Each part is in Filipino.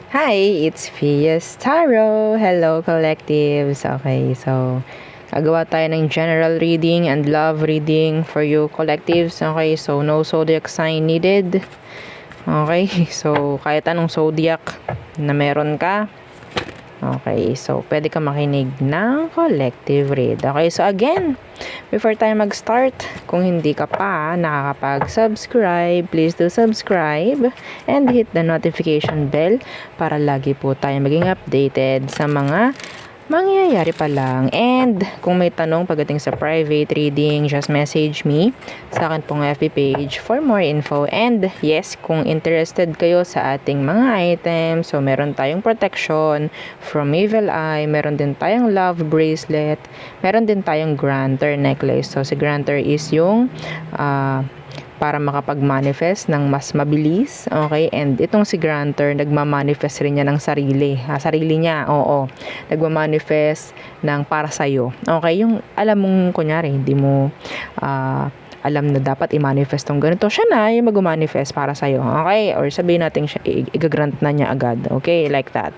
Hi, it's Fias Tarot. Hello, collectives. Okay, so gagawa tayo ng general reading and love reading for you, collectives. Okay, so no zodiac sign needed. Okay, so kahit anong zodiac na meron ka. Okay, so pwede ka makinig ng collective read. Okay, so again, before tayo mag-start, kung hindi ka pa nakakapag-subscribe, please do subscribe and hit the notification bell para lagi po tayo maging updated sa mga mangyayari pa lang. And kung may tanong pagdating sa private reading, just message me sa akin pong FB page for more info. And yes, kung interested kayo sa ating mga items, so meron tayong protection from evil eye, meron din tayong love bracelet, meron din tayong grantor necklace. So si grantor is yung para makapag-manifest ng mas mabilis. Okay? And itong si grantor, nagma-manifest rin niya ng sarili. Sarili niya, oo. Nagma-manifest ng para sa'yo. Okay? Yung alam mong, kunyari, hindi mo alam na dapat i-manifest tong ganito. Siya na yung mag-manifest para sa'yo. Okay? Or sabihin natin siya, i-grant na niya agad. Okay? Like that.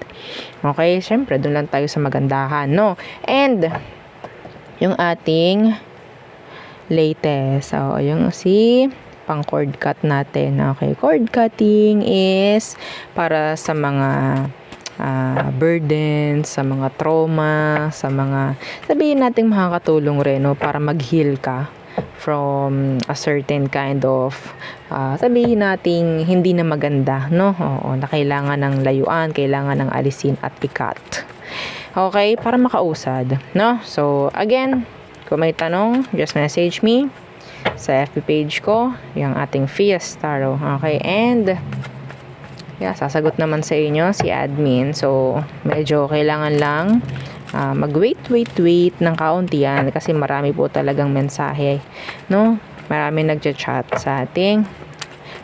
Okay? Siyempre, doon lang tayo sa magandahan, no? And, yung ating latest. So, yung si pang cord cut natin. Okay, cord cutting is para sa mga burdens, sa mga trauma, sa mga sabihin nating makakatulong rin, no, para mag-heal ka from a certain kind of sabihin nating hindi na maganda, no? Oo, na kailangan ng layuan, kailangan ng alisin at ikat. Okay, para makausad, no? So, again, kung may tanong, just message me sa FB page ko, yung ating Fias Tarot. Okay, and sasagot naman sa inyo si admin. So, medyo kailangan lang mag-wait ng kaunti yan kasi marami po talagang mensahe, no? Marami nagchat-chat sa ating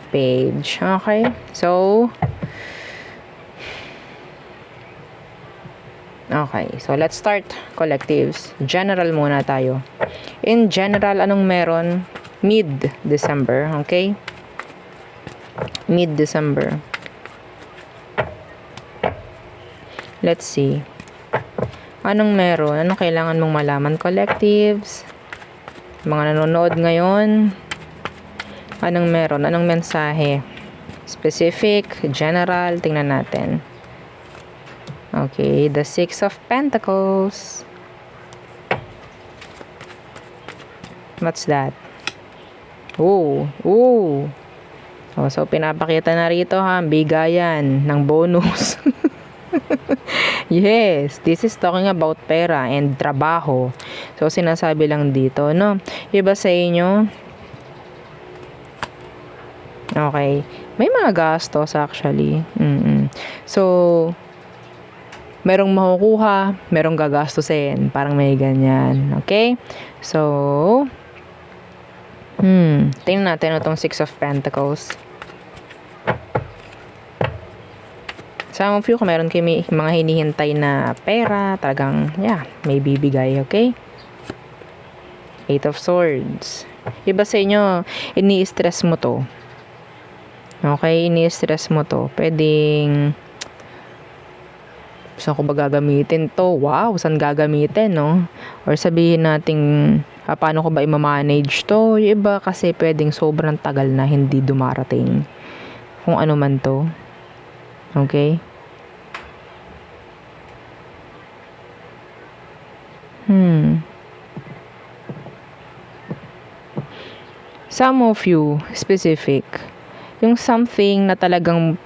page. Okay, so let's start, collectives. General muna tayo. In general, anong meron? Mid-December, okay? Mid-December. Let's see. Anong meron? Anong kailangan mong malaman, collectives? Mga nanonood ngayon, anong meron? Anong mensahe? Specific, general, tingnan natin. Okay, the Six of Pentacles. What's that? Oh, so pinapakita na rito bigayan ng bonus. Yes, this is talking about pera and trabaho. So sinasabi lang dito, no? Iba sa inyo? Okay, may mga gastos actually. So, merong makukuha, merong gagastusin. Parang may ganyan. Okay? So, tingnan natin itong Six of Pentacles. Some of you, kung meron kayo mga hinihintay na pera, talagang, may bibigay. Okay? Eight of Swords. Iba sa inyo, ini-stress mo to. Okay? Ini-stress mo to. Pwedeng saan ko ba gagamitin to? Wow, saan gagamitin, no? Or sabihin natin, paano ko ba i-manage to? Yung iba kasi pwedeng sobrang tagal na hindi dumarating. Kung ano man to. Okay? Some of you, specific, yung something na talagang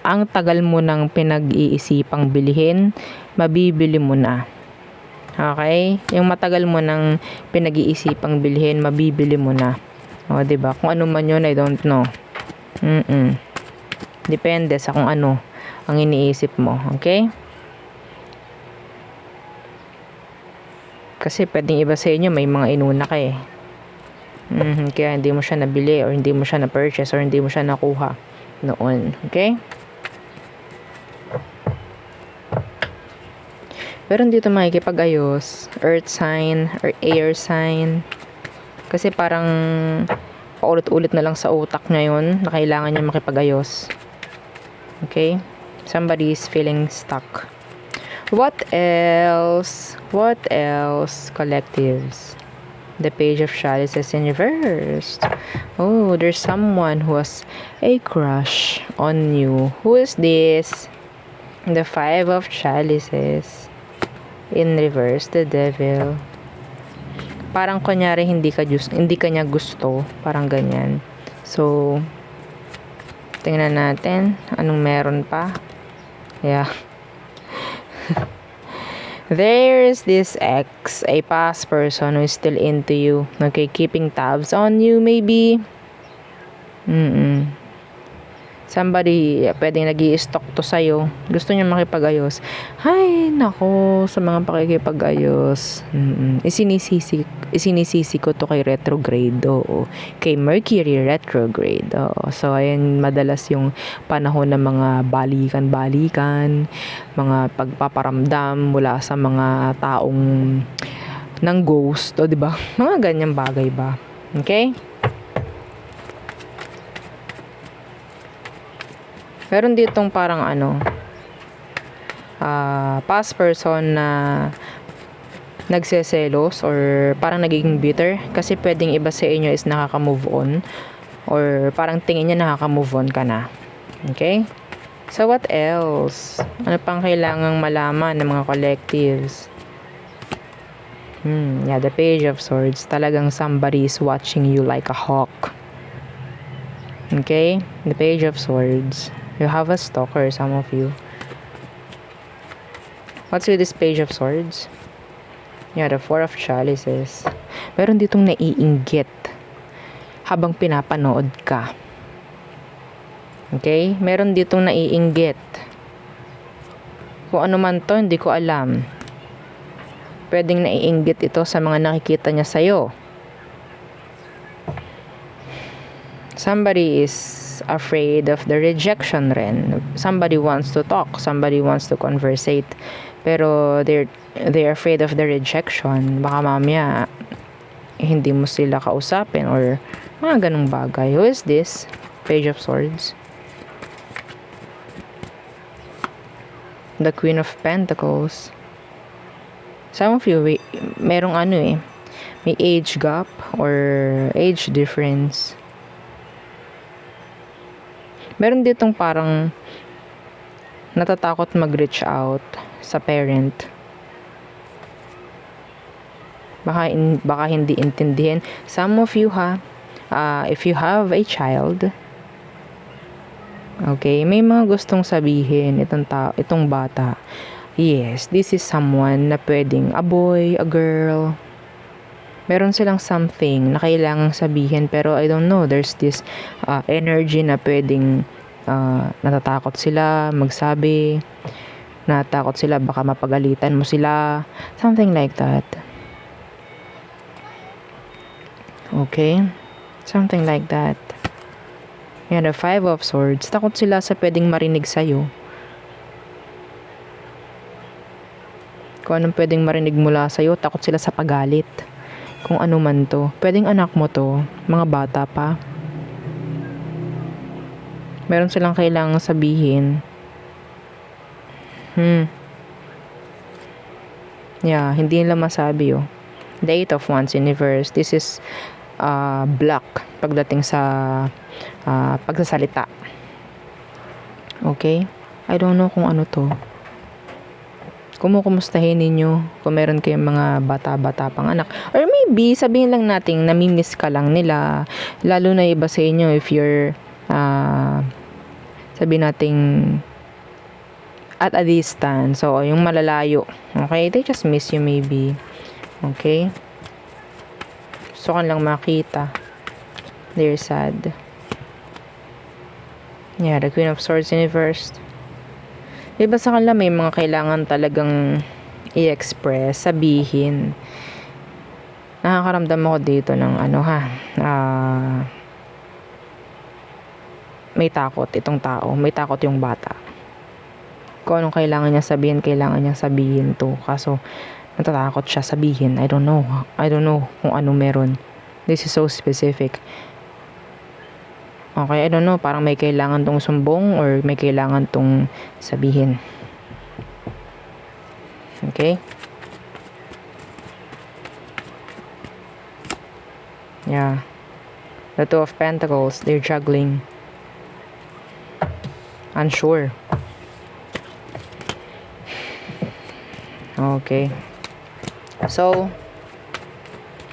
ang tagal mo nang pinag-iisipang bilihin, mabibili mo na. Okay? Yung matagal mo nang pinag-iisipang bilhin, mabibili mo na. O, diba? Kung ano man yun, I don't know. Depende sa kung ano ang iniisip mo. Okay? Kasi pwedeng iba sa inyo, may mga inuna ka eh. Kaya hindi mo siya nabili or hindi mo siya na-purchase or hindi mo siya nakuha noon. Okay? Pero dito makikipag-ayos, earth sign or air sign. Kasi parang paulit-ulit na lang sa utak niya yun na kailangan niya makipag-ayos. Okay? Somebody is feeling stuck. What else? What else, collectives? The Page of Chalices in reverse. Oh, there's someone who has a crush on you. Who is this? The Five of Chalices in reverse, the Devil. Parang kunyari hindi ka niya gusto, parang ganyan. So, tingnan natin anong meron pa. Yeah. There's this ex, a past person who is still into you. Okay, keeping tabs on you maybe. Somebody, pwedeng nag-i-stalk to sa'yo. Gusto niya makipag-ayos. Ay, nako, sa mga pakikipag-ayos. Isinisisi ko to kay retrograde. Oo. Kay Mercury retrograde. Oo. So, ayan, madalas yung panahon ng mga balikan-balikan, mga pagpaparamdam mula sa mga taong ng ghost, o diba? Mga ganyang bagay ba? Okay? Meron ditong parang past person na nagseselos or parang nagiging bitter kasi pwedeng iba sa inyo is nakaka-move on or parang tingin niya nakaka-move on ka na. Okay? So what else? Ano pang kailangang malaman ng mga collectives? Yeah, the Page of Swords. Talagang somebody is watching you like a hawk. Okay? The Page of Swords. You have a stalker, some of you. What's with this Page of Swords? Yeah, the Four of Chalices. Meron ditong naiinggit habang pinapanood ka. Okay? Meron ditong naiinggit. Kung ano man to, hindi ko alam. Pwedeng naiinggit ito sa mga nakikita niya sa'yo. Somebody is afraid of the rejection rin. Somebody wants to talk, somebody wants to conversate, pero they're afraid of the rejection. Baka mamaya hindi mo sila kausapin or mga ganung bagay. Who is this? Page of Swords. The Queen of Pentacles. Some of you merong may age gap or age difference. Meron ditong parang natatakot mag-reach out sa parent. Baka hindi intindihin. Some of you if you have a child, okay, may mga gustong sabihin itong bata. Yes, this is someone na pwedeng a boy, a girl. Meron silang something na kailangang sabihin pero I don't know, there's this energy na pwedeng natatakot sila magsabi, natatakot sila baka mapagalitan mo sila, something like that. Okay? Something like that. Yan, the Five of Swords. Takot sila sa pwedeng marinig sa'yo. Kung anong pwedeng marinig mula sa'yo, takot sila sa pagalit. Kung ano man to. Pwedeng anak mo to. Mga bata pa. Meron silang kailangang sabihin. Yeah, hindi nila masabi The Eight of Wands in reverse. This is black pagdating sa pagsasalita. Okay? I don't know kung ano to. Kumustahin ninyo kung meron kayong mga bata-bata pang anak. Or maybe, sabihin lang natin, namimiss ka lang nila. Lalo na iba sa inyo if you're, sabihin natin, at a distance. So, yung malalayo. Okay? They just miss you maybe. Okay? Gusto ka lang makita. They're sad. Yeah, the Queen of Swords in reverse. Diba sa kanila may mga kailangan talagang i-express, sabihin. Nakakaramdam ako dito ng may takot itong tao. May takot yung bata. Kung anong kailangan niya sabihin to. Kaso, natatakot siya sabihin. I don't know kung ano meron. This is so specific. Okay, I don't know, parang may kailangan tong sumbong or may kailangan tong sabihin. Okay? Yeah. The Two of Pentacles, they're juggling. Unsure. Okay. So,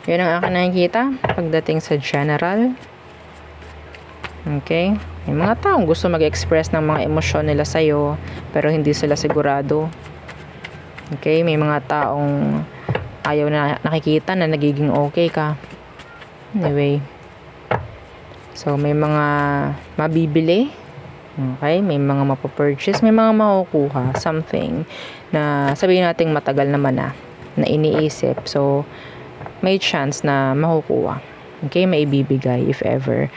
yun ang akin nakikita pagdating sa general. Okay? May mga taong gusto mag-express ng mga emosyon nila sa'yo, pero hindi sila sigurado. Okay? May mga taong ayaw na nakikita na nagiging okay ka. Anyway. So, may mga mabibili. Okay? May mga mapapurchase. May mga makukuha. Something na sabihin natin matagal naman na iniisip. So, may chance na makukuha. Okay? May ibibigay if ever.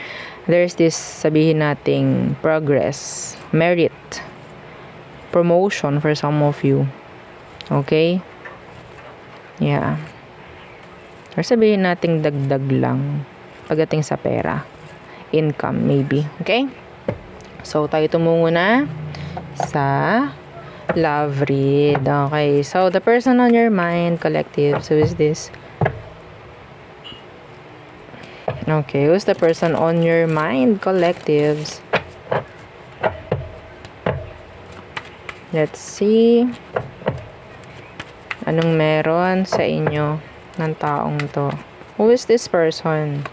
There's this, sabihin nating progress, merit, promotion for some of you. Okay? Yeah. Or sabihin nating dagdag lang pagdating sa pera. Income, maybe. Okay? So, tayo tumungo na sa love read. Okay. So, the person on your mind, collective. So, is this? Okay, who's the person on your mind, collectives? Let's see. Anong meron sa inyo ng taong to? Who is this person?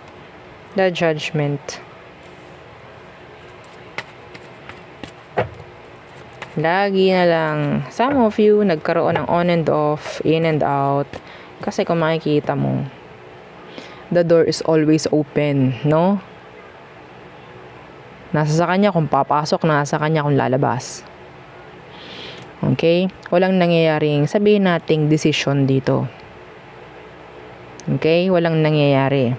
The Judgment. Lagi na lang, some of you nagkaroon ng on and off, in and out. Kasi kung makikita mo, the door is always open, no? Nasa sa kanya kung papasok, nasa kanya kung lalabas. Okay? Walang nangyayaring, sabihin nating decision dito. Okay? Walang nangyayari.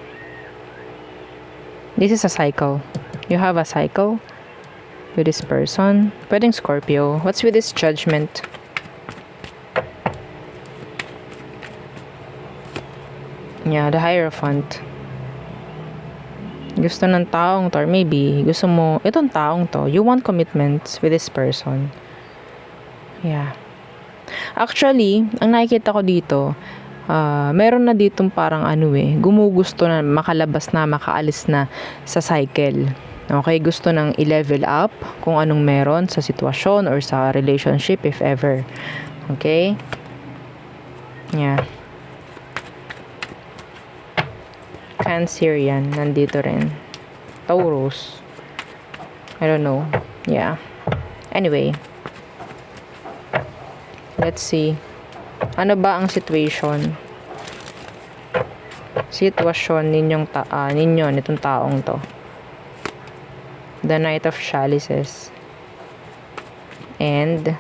This is a cycle. You have a cycle with this person. Pwedeng Scorpio. What's with this Judgment? Yeah, the Hierophant. Gusto ng taong to, or maybe gusto mo, itong taong to, you want commitments with this person. Yeah. Actually, ang nakikita ko dito, meron na ditong parang gumugusto na makalabas na, makaalis na sa cycle. Okay, gusto nang i-level up kung anong meron sa sitwasyon or sa relationship if ever. Okay? Yeah. Cancerian, nandito rin. Taurus. I don't know. Yeah. Anyway. Let's see. Ano ba ang situation? Sitwasyon ninyo, nitong taong to. The Knight of Chalices. And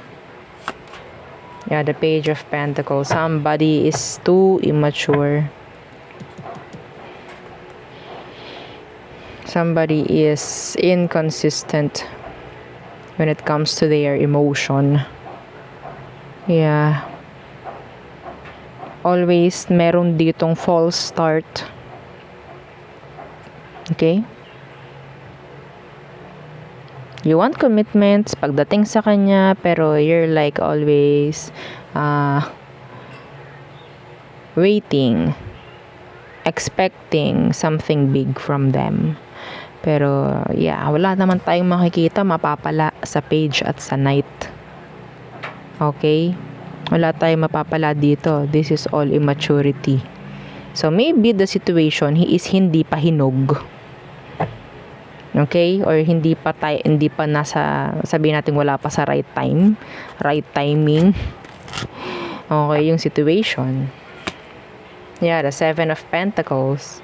yeah, the Page of Pentacles. Somebody is too immature. Somebody is inconsistent when it comes to their emotion. Yeah. Always meron ditong false start. Okay? You want commitments pagdating sa kanya, pero you're like always waiting, expecting something big from them. Pero yeah, wala naman tayong makikita mapapala sa Page at sa Knight. Okay? Wala tayong mapapala dito. This is all immaturity. So maybe the situation, he is hindi pa hinog. Okay? Or hindi pa nasa, sabihin natin wala pa sa right time, right timing. Okay, yung situation. Yeah, the Seven of Pentacles.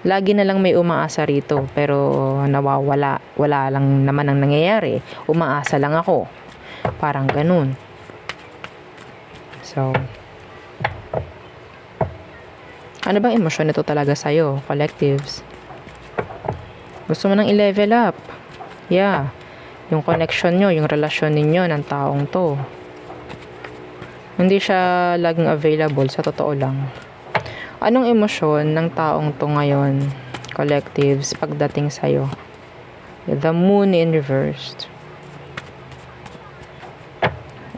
Lagi na lang may umaasa rito, pero nawawala. Wala lang naman ang nangyayari. Umaasa lang ako. Parang ganun. So, ano bang emosyon nito talaga sa'yo, collectives? Gusto mo nang i-level up. Yeah. Yung connection nyo, yung relasyon ninyo ng taong to. Hindi siya laging available, sa totoo lang. Anong emosyon ng taong to ngayon, collectives, pagdating sa'yo? The moon in reversed.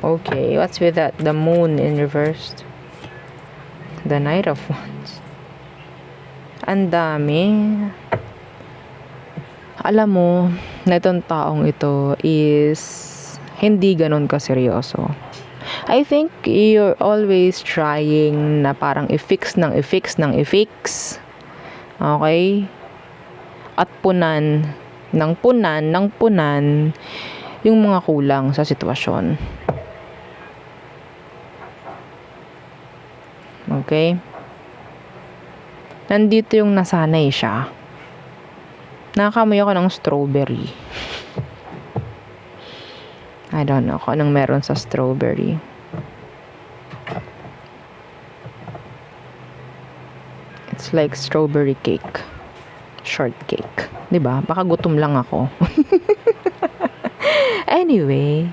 Okay, what's with that? The moon in reversed. The Knight of Wands. Ang dami. Alam mo, na itong taong ito is hindi ganun kaseryoso. I think you're always trying na parang i-fix. Okay? At punan yung mga kulang sa sitwasyon. Okay? Nandito yung nasanay siya. Nakakamoy ako ng strawberry. I don't know kung anong meron sa strawberry. It's like strawberry cake. Shortcake. Diba? Baka gutom lang ako. Anyway.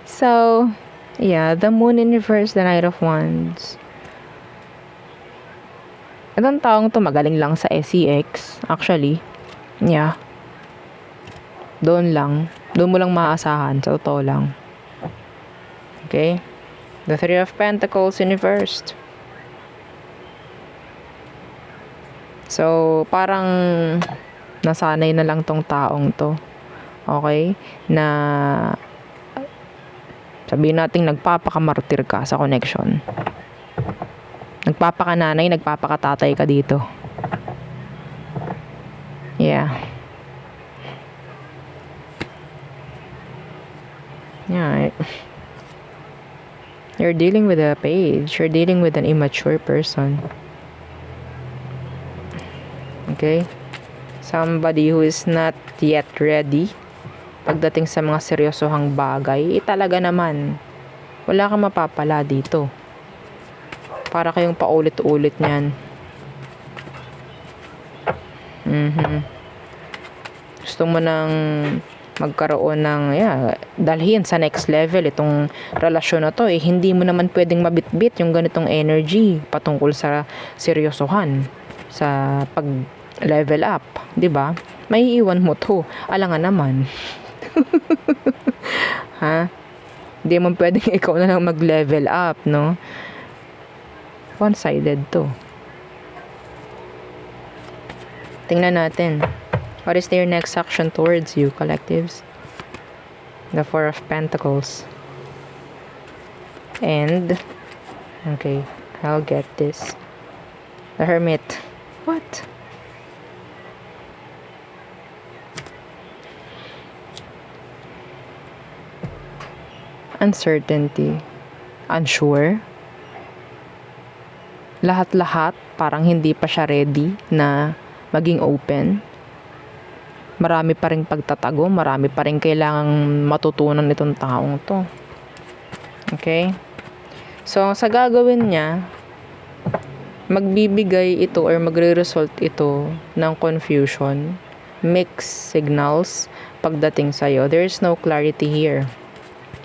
So, yeah. The moon in reverse, the Knight of Wands. Itong taong to magaling lang sa SEX. Actually. Yeah. Doon mo lang maaasahan. Sa totoo lang. Okay? The Three of Pentacles in reversed. So, parang nasanay na lang tong taong to. Okay? Na sabihin natin nagpapakamartir ka sa connection. Nagpapakananay, nagpapakatatay ka dito. Yeah. Yeah. You're dealing with a page. You're dealing with an immature person. Okay? Somebody who is not yet ready pagdating sa mga seryosohang bagay. Talaga naman, wala kang mapapala dito. Para kayong paulit-ulit niyan. Gusto mo nang magkaroon ng dalhin sa next level itong relasyon na to, hindi mo naman pwedeng mabitbit yung ganitong energy patungkol sa seryosohan, sa pag level up, 'di ba? May iwan mo to. Alangan naman. Ha? Hindi mo pwedeng ikaw na lang mag-level up, no? One-sided to. Tingnan natin. What is their next action towards you, collectives? The Four of Pentacles. And, okay, I'll get this. The Hermit. What? Uncertainty. Unsure. Lahat-lahat, parang hindi pa siya ready na maging open. Marami pa ring pagtatago, marami pa ring kailangang matutunan nitong taong to. Okay? So, sa gagawin niya, magbibigay ito or magre-result ito ng confusion, mixed signals pagdating sa'yo. There's no clarity here.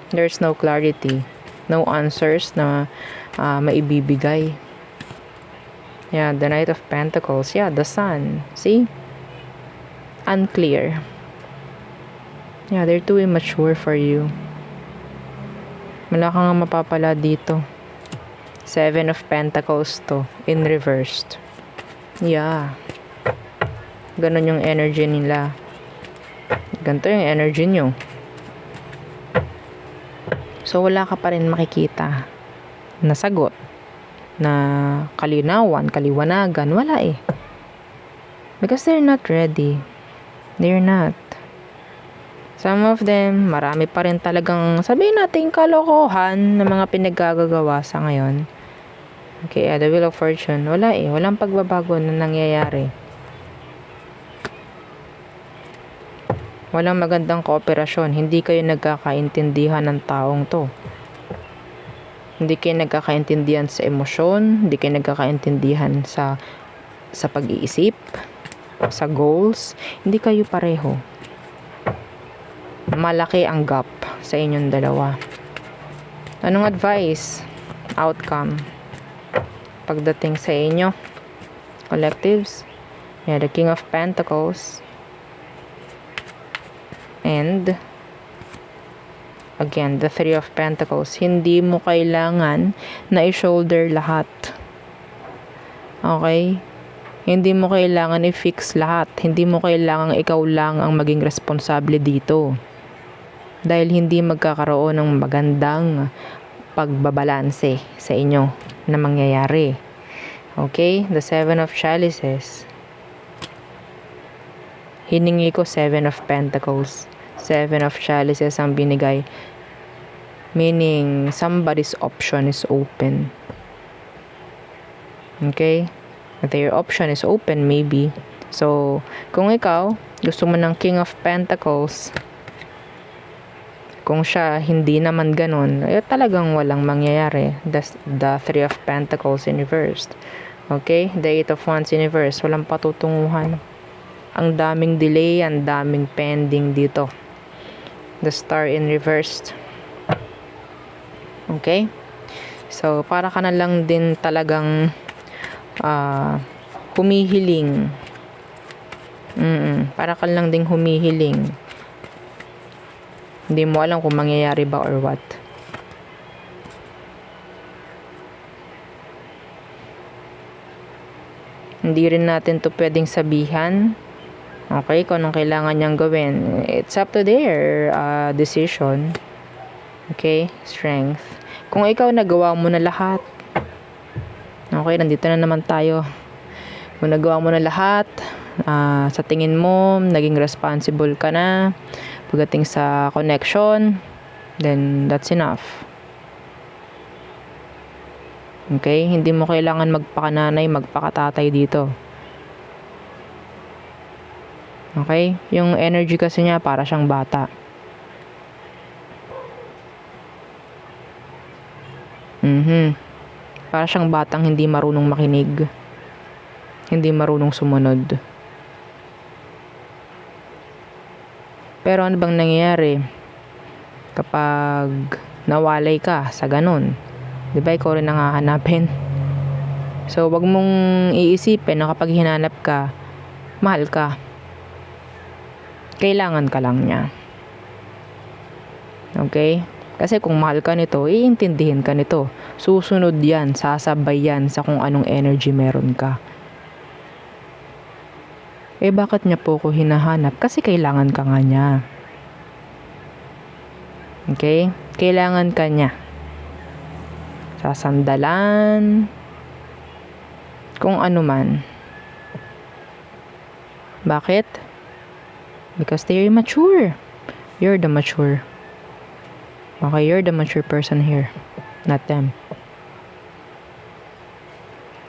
There's no clarity. No answers na maibibigay. Yeah, the Knight of Pentacles. Yeah, the Sun. See? Unclear. Yeah, they're too immature for you. Wala kang mapapala dito. Seven of Pentacles to. In reversed. Yeah. Ganon yung energy nila. Ganito yung energy nyo. So, wala ka pa rin makikita na sagot, na kalinawan, kaliwanagan. Wala eh. Because they're not ready. They're not. Some of them, marami pa rin talagang, sabihin natin, kalokohan na mga pinaggagawa sa ngayon. Okay, the Wheel of Fortune. Wala eh. Walang pagbabago na nangyayari. Walang magandang kooperasyon. Hindi kayo nagkakaintindihan ng taong to. Hindi kayo nagkakaintindihan sa emosyon. Hindi kayo nagkakaintindihan sa pag-iisip, sa goals. Hindi kayo pareho. Malaki ang gap sa inyong dalawa. Anong advice? Outcome pagdating sa inyo, collectives? Yeah, the King of Pentacles. And again, the Three of Pentacles. Hindi mo kailangan na i-shoulder lahat. Okay? Hindi mo kailangan i-fix lahat. Hindi mo kailangan ikaw lang ang maging responsable dito. Dahil hindi magkakaroon ng magandang pagbabalanse sa inyo na mangyayari. Okay? The Seven of Chalices. Hiningi ko Seven of Pentacles. Seven of Chalices ang binigay. Meaning, somebody's option is open. Okay? Their option is open maybe. So, kung ikaw, gusto mo ng King of Pentacles, kung siya hindi naman ganun, talagang walang mangyayari. The Three of Pentacles in reversed. Okay? The Eight of Wands in reverse. Walang patutunguhan. Ang daming delay, ang daming pending dito. The Star in reversed. Okay? So, para ka na lang din talagang humihiling. Para ka lang ding humihiling. Hindi mo alam kung mangyayari ba or what. Hindi rin natin to pwedeng sabihan. Okay, kung anong kailangan niyang gawin. It's up to their decision. Okay, Strength. Kung ikaw nagawa mo na lahat. Okay, nandito na naman tayo. Kung nagawa mo na lahat, sa tingin mo, naging responsible ka na pagdating sa connection, then that's enough. Okay? Hindi mo kailangan magpakananay, magpakatatay dito. Okay? Yung energy kasi niya para siyang bata. Para siyang batang hindi marunong makinig. Hindi marunong sumunod. Pero ano bang nangyayari kapag nawalay ka sa ganun? Diba ikaw rin nangahanapin? So, wag mong iisipin na kapag hinanap ka, mahal ka. Kailangan ka lang niya. Okay? Kasi kung mahal ka nito, iintindihin ka nito. Susunod yan, sasabay yan sa kung anong energy meron ka. Bakit niya po ko hinahanap? Kasi kailangan ka nga niya. Okay? Kailangan ka niya. Sasandalan. Kung ano man. Bakit? Because they're immature. You're the mature. Okay, you're the mature person here. Not them.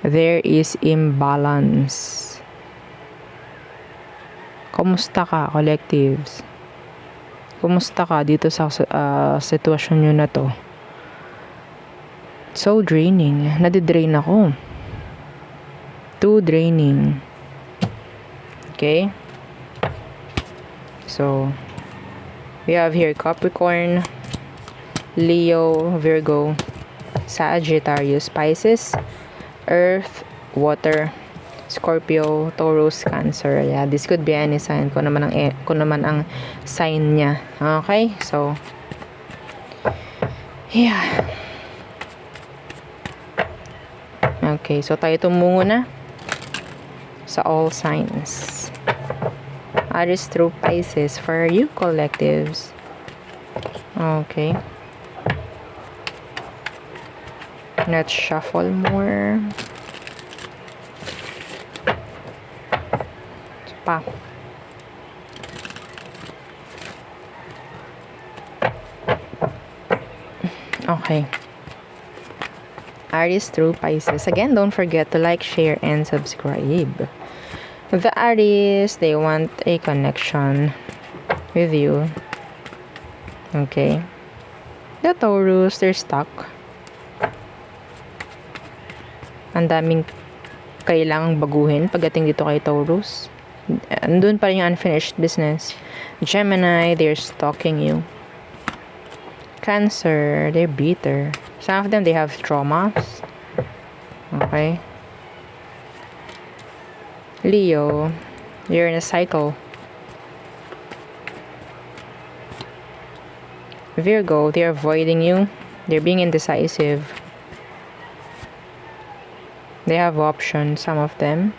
There is imbalance. Kumusta ka, collectives? Kumusta ka dito sa sitwasyon nyo na to? So draining. Nadidrain ako. Too draining. Okay? So, we have here Capricorn, Leo, Virgo, Sagittarius, Pisces, Earth, Water, Scorpio, Taurus, Cancer. Yeah, this could be any sign. Kung naman ang sign niya. Okay? So, yeah. Okay, so tayo tumungo na sa all signs. Aries through Pisces for you collectives. Okay. Let's shuffle more. Pa. Okay. Aries through Pisces. Again, don't forget to like, share, and subscribe. The Aries, they want a connection with you. Okay. The Taurus, they're stuck. Ang daming kailangang baguhin pagdating dito kay Taurus. Andun pa rin yung unfinished business. Gemini, they're stalking you. Cancer, they're bitter. Some of them, they have traumas. Okay. Leo, you're in a cycle. Virgo, they're avoiding you. They're being indecisive. They have options, some of them.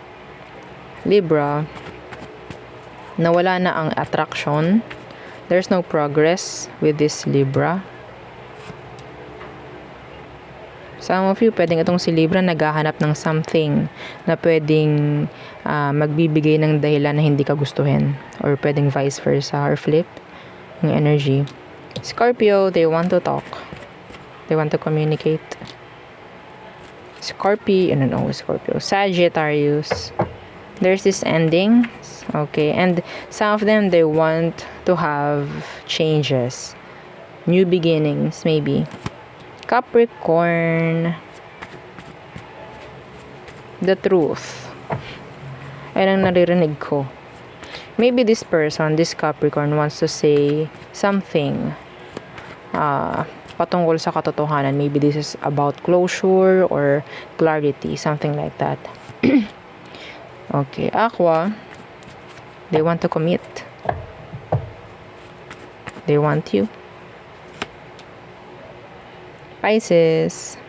Libra, nawala na ang attraction. There's no progress with this Libra. Some of you, pwedeng itong si Libra naghahanap ng something na pwedeng magbibigay ng dahilan na hindi ka gustuhin. Or pwedeng vice versa or flip yung energy. Scorpio, they want to talk. They want to communicate. Scorpio. Sagittarius. There's this ending. Okay. And some of them, they want to have changes. New beginnings, maybe. Capricorn. The truth. Ayan ang naririnig ko. Maybe this person, this Capricorn, wants to say something patungkol sa katotohanan. Maybe this is about closure or clarity, something like that. Okay, Aqua, they want to commit. They want you. Pisces,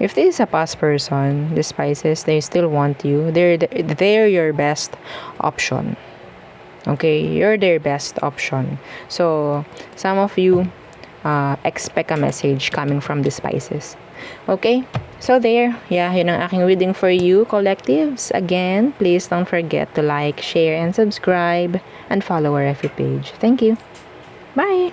if this is a past person, this Pisces, they still want you. They're your best option. Okay, you're their best option. So, some of you expect a message coming from the Pisces. Okay, so there, yeah, yun ang aking reading for you, collectives. Again, please don't forget to like, share, and subscribe, and follow our FB page. Thank you. Bye!